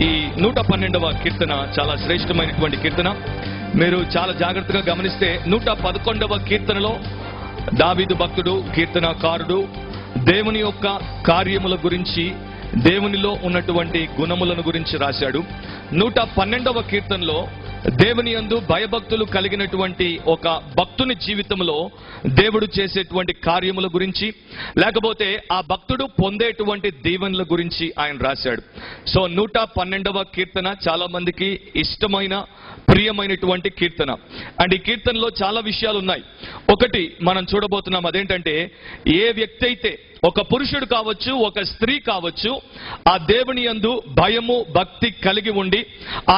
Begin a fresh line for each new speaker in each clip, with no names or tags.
ఈ 112వ కీర్తన చాలా శ్రేష్టమైనటువంటి కీర్తన. మీరు చాలా జాగ్రత్తగా గమనిస్తే 111వ కీర్తనలో దావీదు భక్తుడు, కీర్తనకారుడు దేవుని యొక్క కార్యముల గురించి, దేవునిలో ఉన్నటువంటి గుణములను గురించి రాశాడు. 112వ కీర్తనలో దేవుని యందు భయభక్తులు కలిగినటువంటి ఒక భక్తుని జీవితంలో దేవుడు చేసేటువంటి కార్యముల గురించి, లేకపోతే ఆ భక్తుడు పొందేటువంటి దీవెనల గురించి ఆయన రాశాడు. సో 112వ కీర్తన చాలా మందికి ఇష్టమైన, ప్రియమైనటువంటి కీర్తన. అండ్ ఈ కీర్తనలో చాలా విషయాలు ఉన్నాయి. ఒకటి మనం చూడబోతున్నాం, అదేంటంటే ఏ వ్యక్తి అయితే, ఒక పురుషుడు కావచ్చు, ఒక స్త్రీ కావచ్చు, ఆ దేవుని యందు భయము భక్తి కలిగి ఉండి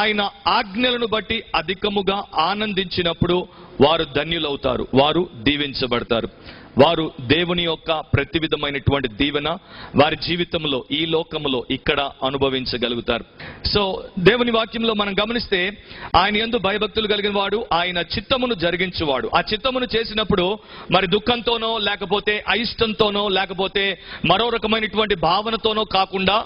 ఆయన ఆజ్ఞలను బట్టి అధికముగా ఆనందించినప్పుడు వారు ధన్యులవుతారు, వారు దీవించబడతారు. వారు దేవుని యొక్క ప్రతి విధమైనటువంటి దీవెన వారి జీవితంలో, ఈ లోకంలో ఇక్కడ అనుభవించగలుగుతారు. సో దేవుని వాక్యంలో మనం గమనిస్తే ఆయన యందు భయభక్తులు కలిగిన వాడు ఆయన చిత్తమును జరిగించువాడు. ఆ చిత్తమును చేసినప్పుడు మరి దుఃఖంతోనో, లేకపోతే అయిష్టంతోనో, లేకపోతే మరో రకమైనటువంటి భావనతోనో కాకుండా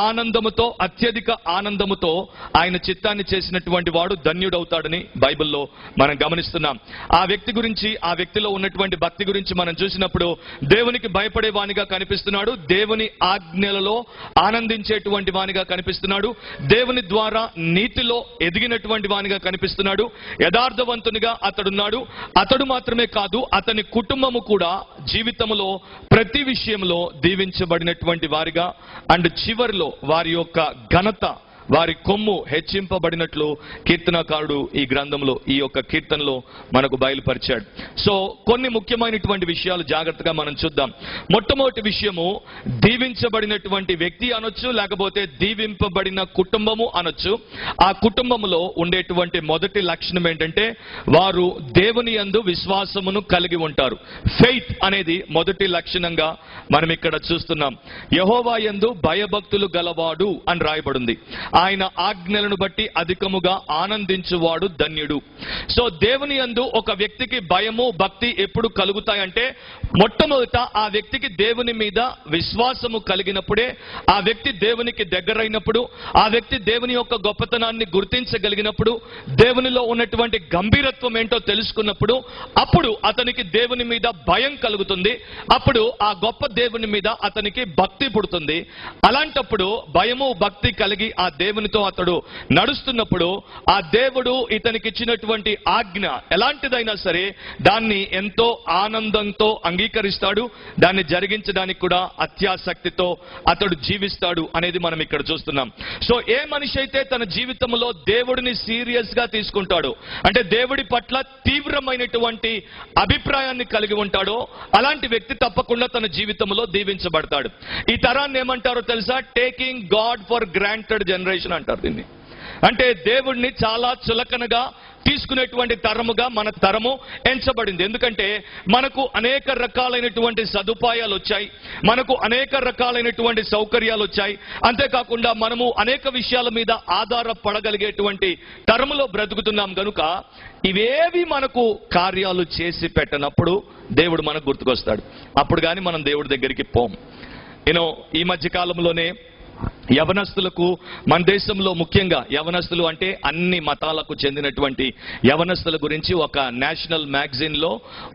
ఆనందముతో, అత్యధిక ఆనందముతో ఆయన చిత్తాన్ని చేసినటువంటి వాడు ధన్యుడవుతాడని బైబిల్లో మనం గమనిస్తున్నాం. ఆ వ్యక్తి గురించి, ఆ వ్యక్తిలో ఉన్నటువంటి భక్తి గురించి మనం చూసినప్పుడు దేవునికి భయపడే వానిగా కనిపిస్తున్నాడు, దేవుని ఆజ్ఞలలో ఆనందించేటువంటి వానిగా కనిపిస్తున్నాడు, దేవుని ద్వారా నీతిలో ఎదిగినటువంటి వానిగా కనిపిస్తున్నాడు, యథార్థవంతునిగా అతడున్నాడు. అతడు మాత్రమే కాదు, అతని కుటుంబము కూడా జీవితంలో ప్రతి విషయంలో దీవించబడినటువంటి వారిగా, అండ్ చివరిలో వారి యొక్క ఘనత, వారి కొమ్ము హెచ్చింపబడినట్లు కీర్తనకారుడు ఈ గ్రంథంలో, ఈ యొక్క కీర్తనలో మనకు బయలుపరిచాడు. సో కొన్ని ముఖ్యమైనటువంటి విషయాలు జాగ్రత్తగా మనం చూద్దాం. మొట్టమొదటి విషయము, దీవించబడినటువంటి వ్యక్తి అనొచ్చు, లేకపోతే దీవింపబడిన కుటుంబము అనొచ్చు. ఆ కుటుంబములో ఉండేటువంటి మొదటి లక్షణం ఏంటంటే వారు దేవుని యందు విశ్వాసమును కలిగి ఉంటారు. ఫెయిత్ అనేది మొదటి లక్షణంగా మనం ఇక్కడ చూస్తున్నాం. యెహోవా యందు భయభక్తులు గలవాడు అని రాయబడింది. ఆయన ఆజ్ఞలను బట్టి అధికముగా ఆనందించువాడు ధన్యుడు. సో దేవుని యందు ఒక వ్యక్తికి భయము భక్తి ఎప్పుడు కలుగుతాయంటే మొట్టమొదట ఆ వ్యక్తికి దేవుని మీద విశ్వాసము కలిగినప్పుడే, ఆ వ్యక్తి దేవునికి దగ్గరైనప్పుడు, ఆ వ్యక్తి దేవుని యొక్క గొప్పతనాన్ని గుర్తించగలిగినప్పుడు, దేవునిలో ఉన్నటువంటి గంభీరత్వం ఏంటో తెలుసుకున్నప్పుడు, అప్పుడు అతనికి దేవుని మీద భయం కలుగుతుంది. అప్పుడు ఆ గొప్ప దేవుని మీద అతనికి భక్తి పుడుతుంది. అలాంటప్పుడు భయము భక్తి కలిగి ఆ దేవునితో అతడు నడుస్తున్నప్పుడు ఆ దేవుడు ఇతనికి ఇచ్చినటువంటి ఆజ్ఞ ఎలాంటిదైనా సరే దాన్ని ఎంతో ఆనందంతో అంగీకరిస్తాడు. దాన్ని జరిగించడానికి కూడా అత్యాసక్తితో అతడు జీవిస్తాడు అనేది మనం ఇక్కడ చూస్తున్నాం. సో ఏ మనిషి అయితే తన జీవితంలో దేవుడిని సీరియస్ గా తీసుకుంటాడో, అంటే దేవుడి పట్ల తీవ్రమైనటువంటి అభిప్రాయాన్ని కలిగి ఉంటాడో, అలాంటి వ్యక్తి తప్పకుండా తన జీవితంలో దీవించబడతాడు. ఈ తరాన్ని ఏమంటారో తెలుసా? Taking God for granted generation అంటారు దీన్ని. అంటే దేవుడిని చాలా చులకనగా తీసుకునేటువంటి తరముగా మన తరము ఎంచబడింది. ఎందుకంటే మనకు అనేక రకాలైనటువంటి సదుపాయాలు వచ్చాయి, మనకు అనేక రకాలైనటువంటి సౌకర్యాలు వచ్చాయి. అంతేకాకుండా మనము అనేక విషయాల మీద ఆధారపడగలిగేటువంటి తరములో బ్రతుకుతున్నాం కనుక ఇవేవి మనకు కార్యాలు చేసి పెట్టనప్పుడు దేవుడు మనకు గుర్తుకొస్తాడు. అప్పుడు కానీ మనం దేవుడి దగ్గరికి పోం. ఈ మధ్య కాలంలోనే యవనస్తులకు, మన దేశంలో ముఖ్యంగా యవనస్తులు అంటే అన్ని మతాలకు చెందినటువంటి యవనస్తుల గురించి ఒక నేషనల్ మ్యాగజైన్ లో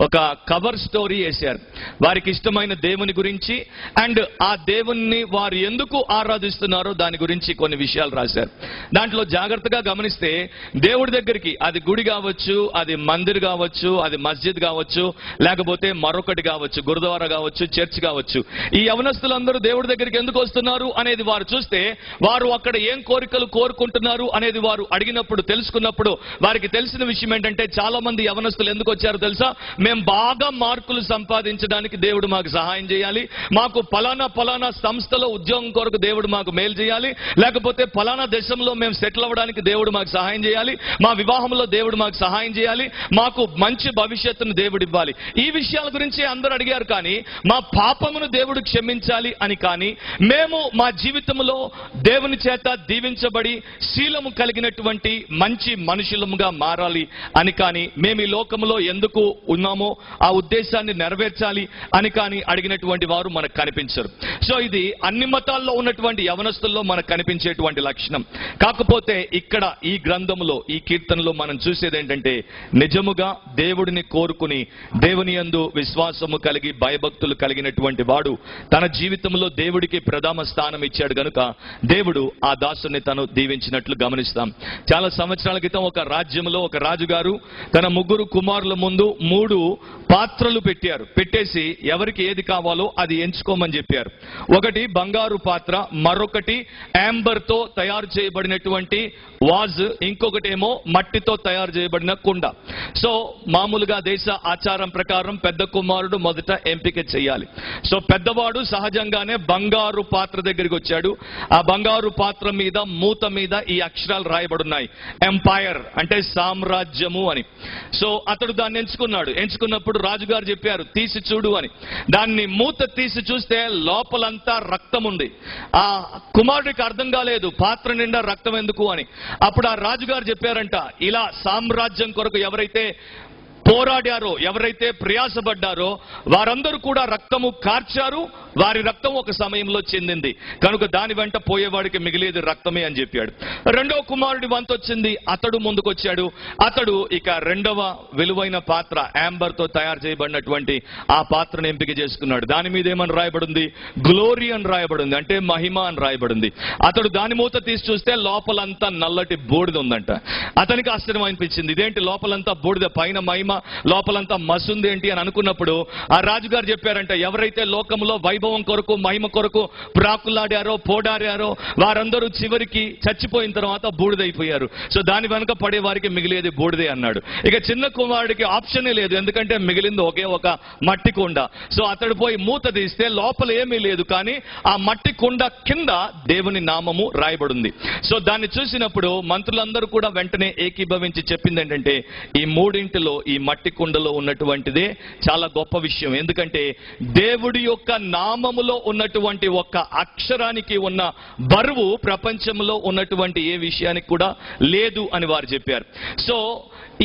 ఒక కవర్ స్టోరీ వేశారు. వారికి ఇష్టమైన దేవుని గురించి, అండ్ ఆ దేవుణ్ణి వారు ఎందుకు ఆరాధిస్తున్నారో దాని గురించి కొన్ని విషయాలు రాశారు. దాంట్లో జాగ్రత్తగా గమనిస్తే దేవుడి దగ్గరికి, అది గుడి కావచ్చు, అది మందిర్ కావచ్చు, అది మస్జిద్ కావచ్చు, లేకపోతే మరొకటి కావచ్చు, గురుద్వారా కావచ్చు, చర్చ్ కావచ్చు, ఈ యవనస్తులందరూ దేవుడి దగ్గరికి ఎందుకు వస్తున్నారు అనేది వారు చూస్తే, వారు అక్కడ ఏం కోరికలు కోరుకుంటున్నారు అనేది వారు అడిగినప్పుడు, తెలుసుకున్నప్పుడు వారికి తెలిసిన విషయం ఏంటంటే, చాలా మంది యవనస్తులు ఎందుకు వచ్చారో తెలుసా? మేము బాగా మార్కులు సంపాదించడానికి దేవుడు మాకు సహాయం చేయాలి, మాకు ఫలానా సంస్థలో ఉద్యోగం కొరకు దేవుడు మాకు మేలు చేయాలి, లేకపోతే ఫలానా దేశంలో మేము సెటిల్ అవ్వడానికి దేవుడు మాకు సహాయం చేయాలి, మా వివాహంలో దేవుడు మాకు సహాయం చేయాలి, మాకు మంచి భవిష్యత్తును దేవుడు ఇవ్వాలి. ఈ విషయాల గురించి అందరూ అడిగారు. కానీ మా పాపమును దేవుడు క్షమించాలి అని కానీ, మేము మా జీవితంలో లోకములో దేవుని చేత దీవించబడి శీలము కలిగినటువంటి మంచి మనుషులముగా మారాలి అని కానీ, మేము ఈ లోకములో ఎందుకు ఉన్నామో ఆ ఉద్దేశాన్ని నెరవేర్చాలి అని కానీ అడిగినటువంటి వారు మనకు కనిపించరు. సో ఇది అన్ని మతాల్లో ఉన్నటువంటి యవనస్తుల్లో మనకు కనిపించేటువంటి లక్షణం. కాకపోతే ఇక్కడ ఈ గ్రంథములో, ఈ కీర్తనలో మనం చూసేది ఏంటంటే, నిజముగా దేవుడిని కోరుకుని దేవుని యందు విశ్వాసము కలిగి భయభక్తులు కలిగినటువంటి వాడు తన జీవితంలో దేవుడికి ప్రథమ స్థానం ఇచ్చాడు గనుక దేవుడు ఆ దాసుని తను దీవించినట్లు గమనిస్తాం. చాలా సంవత్సరాల క్రితం ఒక రాజ్యంలో ఒక రాజుగారు తన 3 కుమారుల ముందు 3 పాత్రలు పెట్టేసి ఎవరికి ఏది కావాలో అది ఎంచుకోమని చెప్పారు. ఒకటి బంగారు పాత్ర, మరొకటి యాంబర్ తో తయారు చేయబడినటువంటి వాజ్, ఇంకొకటేమో మట్టితో తయారు చేయబడిన కుండ. సో మామూలుగా దేశ ఆచారం ప్రకారం పెద్ద కుమారుడు మొదట ఎంపిక చేయాలి. సో పెద్దవాడు సహజంగానే బంగారు పాత్ర దగ్గరికి వచ్చాడు. ఆ బంగారు పాత్ర మీద, మూత మీద ఈ అక్షరాలు రాయబడున్నాయి, ఎంపైర్ అంటే సామ్రాజ్యము అని. సో అతడు దాన్ని ఎంచుకున్నప్పుడు రాజుగారు చెప్పారు తీసి చూడు అని. దాన్ని మూత తీసి చూస్తే లోపలంతా రక్తం ఉంది. ఆ కుమారుడికి అర్థం కాలేదు పాత్ర నిండా రక్తం ఎందుకు అని. అప్పుడు ఆ రాజుగారు చెప్పారంట, ఇలా సామ్రాజ్యం కొరకు ఎవరైతే పోరాడారో, ఎవరైతే ప్రయాసపడ్డారో వారందరూ కూడా రక్తము కార్చారు, వారి రక్తం ఒక సమయంలో చెందింది కనుక దాని వెంట పోయేవాడికి మిగిలేది రక్తమే అని చెప్పాడు. రెండవ కుమారుడి వంతు వచ్చింది, అతడు ముందుకొచ్చాడు. అతడు ఇక రెండవ విలువైన పాత్ర, యాంబర్ తో తయారు చేయబడినటువంటి ఆ పాత్రను ఎంపిక చేసుకున్నాడు. దాని మీద ఏమని రాయబడింది, గ్లోరీ అని రాయబడింది, అంటే మహిమ అని రాయబడింది. అతడు దాని మూత తీసి చూస్తే లోపలంతా నల్లటి బూడిద ఉందంట. అతనికి ఆశ్చర్యం అనిపించింది, ఇదేంటి లోపలంతా బూడిద, పైన మహిమ, లోపలంతా మసుంది ఏంటి అని అనుకున్నప్పుడు ఆ రాజుగారు చెప్పారంట, ఎవరైతే లోకంలో వైభవం కొరకు, మహిమ కొరకు ప్రాకులాడారో, పోడారారో వారందరూ చివరికి చచ్చిపోయిన తర్వాత బూడిదైపోయారు. సో దాని వెనుక పడే వారికి మిగిలేది బూడిదే అన్నాడు. ఇక చిన్న కుమారుడికి ఆప్షనే లేదు, ఎందుకంటే మిగిలింది ఒకే ఒక మట్టి కుండ. సో అతడు పోయి మూత తీస్తే లోపల ఏమీ లేదు, కానీ ఆ మట్టి కుండ కింద దేవుని నామము రాయబడింది. సో దాన్ని చూసినప్పుడు మంత్రులందరూ కూడా వెంటనే ఏకీభవించి చెప్పింది ఏంటంటే, ఈ మూడింటిలో ఈ మట్టి కుండలో ఉన్నటువంటిదే చాలా గొప్ప విషయం. ఎందుకంటే దేవుడి యొక్క నామములో ఉన్నటువంటి ఒక్క అక్షరానికి ఉన్న బరువు ప్రపంచంలో ఉన్నటువంటి ఏ విషయానికి కూడా లేదు అని వారు చెప్పారు. So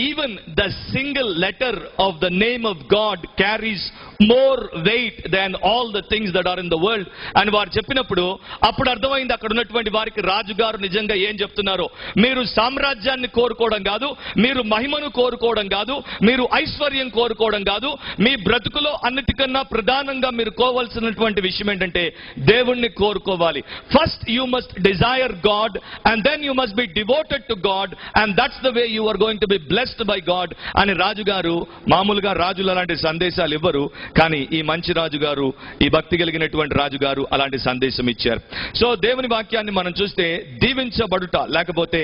even the single letter of the name of God carries more weight than all the things that are in the world అని వారు చెప్పినప్పుడు అప్పుడు అర్థమైంది అక్కడ ఉన్నటువంటి వారికి, రాజుగారు నిజంగా ఏం చెప్తున్నారో. మీరు సామ్రాజ్యాన్ని కోరుకోవడం కాదు, మీరు మహిమను కోరుకోవడం కాదు, మీరు ఐశ్వర్యం కోరుకోవడం కాదు, మీ బ్రతుకులో అన్నిటికన్నా ప్రధానంగా మీరు కోవాల్సినటువంటి విషయం ఏంటంటే దేవుణ్ణి కోరుకోవాలి. First you must desire God and then you must be devoted to God and that's the way you are going to be blessed by God అని రాజుగారు, మామూలుగా రాజులు అలాంటి సందేశాలు ఇవ్వరు, కానీ ఈ మంచి రాజుగారు, ఈ భక్తి కలిగినటువంటి రాజుగారు అలాంటి సందేశం ఇచ్చారు. సో దేవుని వాక్యాన్ని మనం చూస్తే దీవించబడుట లేకపోతే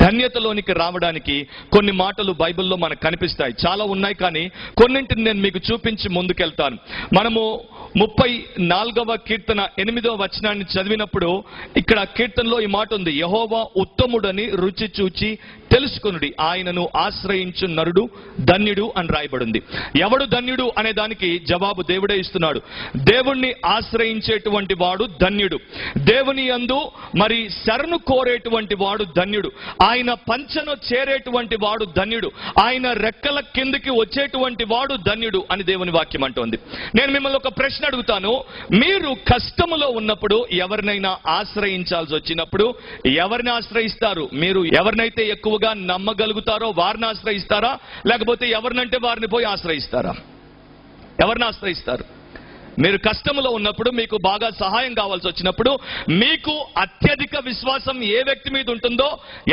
ధన్యతలోనికి రావడానికి కొన్ని మాటలు బైబిల్లో మనకు కనిపిస్తాయి. చాలా ఉన్నాయి, కానీ కొన్నింటిని నేను మీకు చూపించి ముందుకెళ్తాను. మనము 34వ కీర్తన 8వ వచనాన్ని చదివినప్పుడు ఇక్కడ కీర్తనలో ఈ మాట ఉంది, యెహోవా ఉత్తముడని రుచి చూచి తెలుసుకొనుడి, ఆయనను ఆశ్రయించు నరుడు ధన్యుడు అని రాయబడింది. ఎవడు ధన్యుడు అనే దానికి జవాబు దేవుడే ఇస్తున్నాడు. దేవుణ్ణి ఆశ్రయించేటువంటి వాడు ధన్యుడు, దేవుని యందు మరి శరణు కోరేటువంటి వాడు ధన్యుడు, ఆయన పంచను చేరేటువంటి వాడు ధన్యుడు, ఆయన రెక్కల కిందికి వచ్చేటువంటి వాడు ధన్యుడు అని దేవుని వాక్యం అంటోంది. నేను మిమ్మల్ని ఒక ప్రశ్న అడుగుతాను, మీరు కష్టములో ఉన్నప్పుడు ఎవరినైనా ఆశ్రయించాల్సి వచ్చినప్పుడు ఎవరిని ఆశ్రయిస్తారు? మీరు ఎవరినైతే ఎక్కువగా నమ్మగలుగుతారో వారిని ఆశ్రయిస్తారా, లేకపోతే ఎవరినంటే వారిని పోయి ఆశ్రయిస్తారా? ఎవరిని ఆశ్రయిస్తారు? మీరు కష్టంలో ఉన్నప్పుడు, మీకు బాగా సహాయం కావాల్సి వచ్చినప్పుడు, మీకు అత్యధిక విశ్వాసం ఏ వ్యక్తి మీద ఉంటుందో,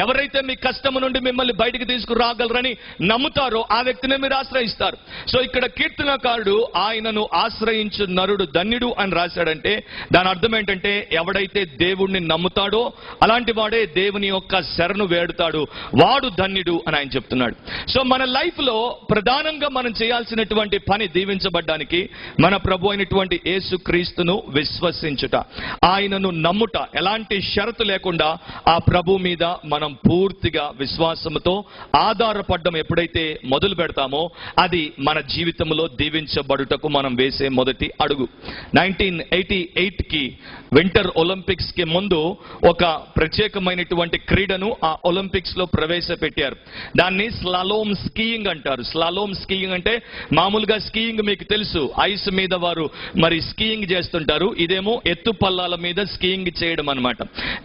ఎవరైతే మీ కష్టం నుండి మిమ్మల్ని బయటికి తీసుకురాగలరని నమ్ముతారో ఆ వ్యక్తిని మీరు ఆశ్రయిస్తారు. సో ఇక్కడ కీర్తనకారుడు ఆయనను ఆశ్రయించు నరుడు ధన్యుడు అని రాశాడంటే దాని అర్థం ఏంటంటే, ఎవడైతే దేవుణ్ణి నమ్ముతాడో అలాంటి వాడే దేవుని యొక్క శరణు వేడుతాడు, వాడు ధన్యుడు అని ఆయన చెప్తున్నాడు. సో మన లైఫ్ లో ప్రధానంగా మనం చేయాల్సినటువంటి పని దీవించబడ్డానికి, మన ప్రభు అయిన అయినటువంటి యేసుక్రీస్తును విశ్వసించుట, ఆయనను నమ్ముట, ఎలాంటి షరతు లేకుండా ఆ ప్రభు మీద మనం పూర్తిగా విశ్వాసంతో ఆధారపడడం ఎప్పుడైతే మొదలు పెడతామో అది మన జీవితంలో దీవించబడుటకు మనం వేసే మొదటి అడుగు. 1988కి వింటర్ ఒలింపిక్స్ కి ముందు ఒక ప్రత్యేకమైనటువంటి క్రీడను ఆ ఒలింపిక్స్ లో ప్రవేశపెట్టారు. దాన్ని స్లాలోమ్ స్కీయింగ్ అంటారు. స్లాలోమ్ స్కీయింగ్ అంటే మామూలుగా స్కీయింగ్ మీకు తెలుసు, ఐస్ మీద వారు మరి స్కీయింగ్ చేస్తుంటారు. ఇదేమో ఎత్తు పల్లాల మీద స్కీయింగ్ చేయడం అన్నమాట.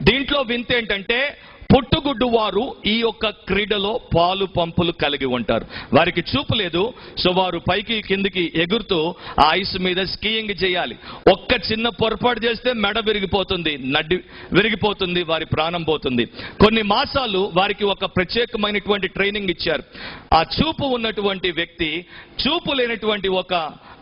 దీంట్లో వింత ఏంటంటే పుట్టుగుడ్డు వారు ఈ యొక్క క్రీడలో పాలు పంపులు కలిగి ఉంటారు. వారికి చూపు లేదు, సో వారు పైకి కిందికి ఎగురుతూ ఆ ఐస్ మీద స్కీయింగ్ చేయాలి. ఒక్క చిన్న పొరపాటు చేస్తే మెడ విరిగిపోతుంది, నడ్డి విరిగిపోతుంది, వారి ప్రాణం పోతుంది. కొన్ని మాసాలు వారికి ఒక ప్రత్యేకమైనటువంటి ట్రైనింగ్ ఇచ్చారు. ఆ చూపు ఉన్నటువంటి వ్యక్తి చూపు లేనటువంటి ఒక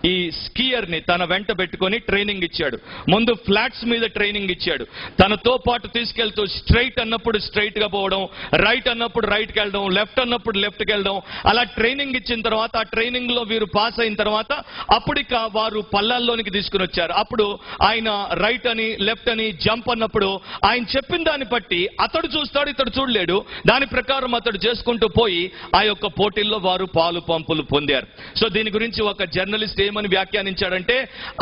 ఈ స్కీయర్ ని తన వెంట పెట్టుకొని ట్రైనింగ్ ఇచ్చాడు. ముందు ఫ్లాట్స్ మీద ట్రైనింగ్ ఇచ్చాడు. తనతో పాటు తీసుకెళ్తూ స్ట్రైట్ అన్నప్పుడు స్ట్రైట్ గా పోవడం, రైట్ అన్నప్పుడు రైట్ కి వెళ్ళడం, లెఫ్ట్ అన్నప్పుడు లెఫ్ట్ కి వెళ్ళడం, అలా ట్రైనింగ్ ఇచ్చిన తర్వాత ఆ ట్రైనింగ్ లో వీరు పాస్ అయిన తర్వాత అప్పుడిక వారు పల్లాల్లోనికి తీసుకుని వచ్చారు. అప్పుడు ఆయన రైట్ అని లెఫ్ట్ అని జంప్ అన్నప్పుడు ఆయన చెప్పిన దాన్ని బట్టి అతడు చూస్తాడు, ఇతడు చూడలేడు. దాని ప్రకారం అతడు చేసుకుంటూ పోయి ఆ యొక్క పోటీల్లో వారు పాలు పంపులు పొందారు. సో దీని గురించి ఒక జర్నలిస్ట్ ఏమని వ్యాఖ్యానించాడంటే,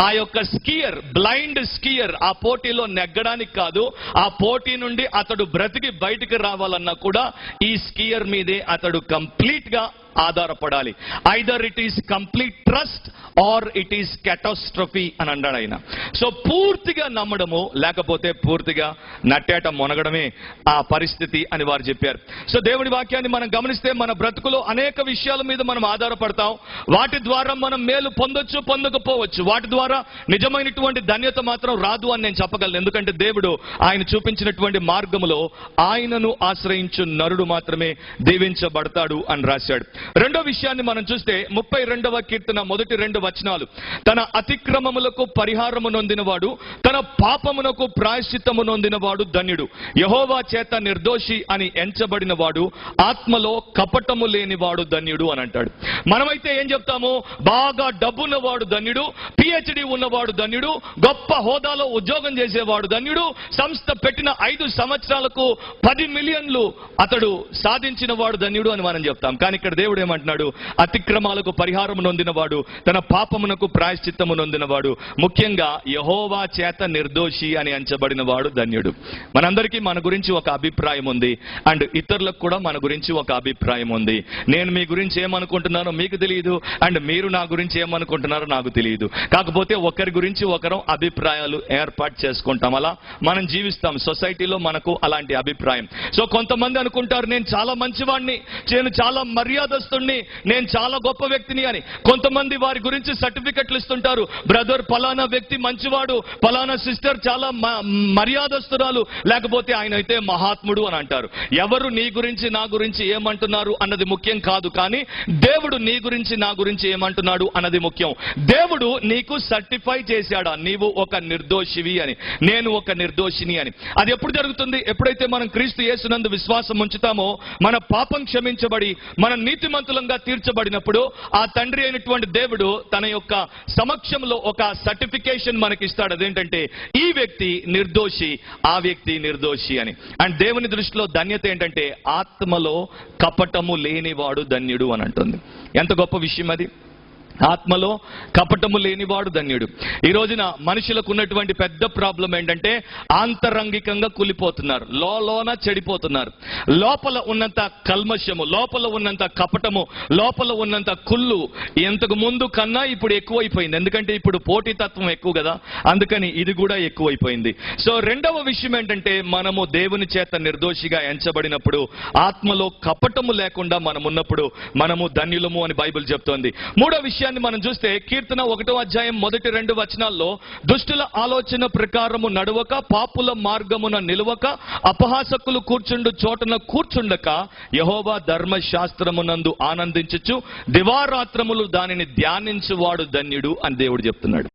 ఆ యొక్క స్కీయర్, బ్లైండ్ స్కీయర్ ఆ పోటీలో నెగ్గడానికి కాదు, ఆ పోటీ నుండి అతడు బ్రతికి బయటికి రావాలన్నా కూడా ఈ స్కీయర్ మీదే అతడు కంప్లీట్ గా ఆధారపడాలి. Either it is complete trust or it is catastrophe అని అన్నాడు ఆయన. సో పూర్తిగా నమ్మడము లేకపోతే పూర్తిగా నట్టేట మునగడమే ఆ పరిస్థితి అని వారు చెప్పారు. సో దేవుడి వాక్యాన్ని మనం గమనిస్తే మన బ్రతుకులో అనేక విషయాల మీద మనం ఆధారపడతాం. వాటి ద్వారా మనం మేలు పొందొచ్చు, పొందకపోవచ్చు. వాటి ద్వారా నిజమైనటువంటి ధన్యత మాత్రం రాదు అని నేను చెప్పగలను. ఎందుకంటే దేవుడు ఆయన చూపించినటువంటి మార్గములో ఆయనను ఆశ్రయించు నరుడు మాత్రమే దీవించబడతాడు అని రాశాడు. రెండో విషయాన్ని మనం చూస్తే 32వ కీర్తన మొదటి 2 వచనాలు, తన అతిక్రమములకు పరిహారము నొందినవాడు, తన పాపమునకు ప్రాయశ్చిత్తము నొందినవాడు ధన్యుడు. యెహోవా చేత నిర్దోషి అని ఎంచబడిన వాడు, ఆత్మలో కపటము లేనివాడు ధన్యుడు అని అంటాడు. మనమైతే ఏం చెప్తాము? బాగా డబ్బున్నవాడు ధన్యుడు, PhD ఉన్నవాడు ధన్యుడు, గొప్ప హోదాలో ఉద్యోగం చేసేవాడు ధన్యుడు, సంస్థ పెట్టిన 5 సంవత్సరాలకు 10 మిలియన్లు అతడు సాధించిన వాడు ధన్యుడు అని మనం చెప్తాం. కానీ ఇక్కడ దేవుడు ఏమంటున్నాడు? అతిక్రమాలకు పరిహారం నొందినవాడు, తన పాపమునకు ప్రాయశ్చిత్తము నొందినవాడు, ముఖ్యంగా యెహోవా చేత నిర్దోషి అని ఎంచబడిన వాడు ధన్యుడు. మనందరికీ మన గురించి ఒక అభిప్రాయం ఉంది, అండ్ ఇతరులకు కూడా మన గురించి ఒక అభిప్రాయం ఉంది. నేను మీ గురించి ఏమనుకుంటున్నానో మీకు తెలియదు, అండ్ మీరు నా గురించి ఏమనుకుంటున్నారో నాకు తెలియదు. కాకపోతే ఒకరి గురించి ఒకరం అభిప్రాయాలు ఏర్పాటు చేసుకుంటాం. అలా మనం జీవిస్తాం. సొసైటీలో మనకు అలాంటి అభిప్రాయం. సో కొంతమంది అనుకుంటారు, నేను చాలా మంచివాడిని, నేను చాలా మర్యాదస్తుణ్ణి, నేను చాలా గొప్ప వ్యక్తిని అని. కొంతమంది వారి గురించి సర్టిఫికెట్లు ఇస్తుంటారు. బ్రదర్ పలానా వ్యక్తి మంచివాడు, పలానా సిస్టర్ చాలా మర్యాదస్తురాలు, లేకపోతే ఆయన అయితే మహాత్ముడు అని అంటారు. ఎవరు నీ గురించి నా గురించి ఏమంటున్నారు అన్నది ముఖ్యం కాదు, కానీ దేవుడు నీ గురించి నా గురించి ఏమంటున్నాడు అన్నది ముఖ్యం. దేవుడు నీకు సర్టిఫై చేశాడా నీవు ఒక నిర్దోషివి అని, నేను ఒక నిర్దోషిని అని. అది ఎప్పుడు జరుగుతుంది? ఎప్పుడైతే మనం క్రీస్తు యేసునందు విశ్వాసం ఉంచుతామో, మన పాపం క్షమించబడి మన నీతిమంతులంగా తీర్చబడినప్పుడు ఆ తండ్రి అయినటువంటి దేవుడు తన యొక్క సమక్షంలో ఒక సర్టిఫికేషన్ మనకి ఇస్తాడు. అదేంటంటే ఈ వ్యక్తి నిర్దోషి, ఆ వ్యక్తి నిర్దోషి అని. అండ్ దేవుని దృష్టిలో ధన్యత ఏంటంటే ఆత్మలో కపటము లేనివాడు ధన్యుడు అని అంటుంది. ఎంత గొప్ప విషయం అది! ఆత్మలో కపటము లేనివాడు ధన్యుడు. ఈ రోజున మనుషులకు ఉన్నటువంటి పెద్ద ప్రాబ్లం ఏంటంటే ఆంతరంగికంగా కూలిపోతున్నారు, లోన చెడిపోతున్నారు. లోపల ఉన్నంత కల్మషము, లోపల ఉన్నంత కపటము, లోపల ఉన్నంత కుళ్ళు ఇంతకు ముందు కన్నా ఇప్పుడు ఎక్కువైపోయింది. ఎందుకంటే ఇప్పుడు పోటీతత్వం ఎక్కువ కదా, అందుకని ఇది కూడా ఎక్కువైపోయింది. సో రెండవ విషయం ఏంటంటే మనము దేవుని చేత నిర్దోషిగా ఎంచబడినప్పుడు, ఆత్మలో కపటము లేకుండా మనం ఉన్నప్పుడు మనము ధన్యులము అని బైబిల్ చెప్తోంది. మూడో విషయం మనం చూస్తే కీర్తన 1వ అధ్యాయం మొదటి 2 వచనాల్లో, దుష్టుల ఆలోచన ప్రకారము నడవక, పాపుల మార్గమున నిలవక, అపహాసకులు కూర్చుండు చోటన కూర్చుండక, యెహోవా ధర్మశాస్త్రమునందు ఆనందించుచు దివారాత్రములు దానిని ధ్యానించువాడు ధన్యుడు అని దేవుడు చెప్తున్నాడు.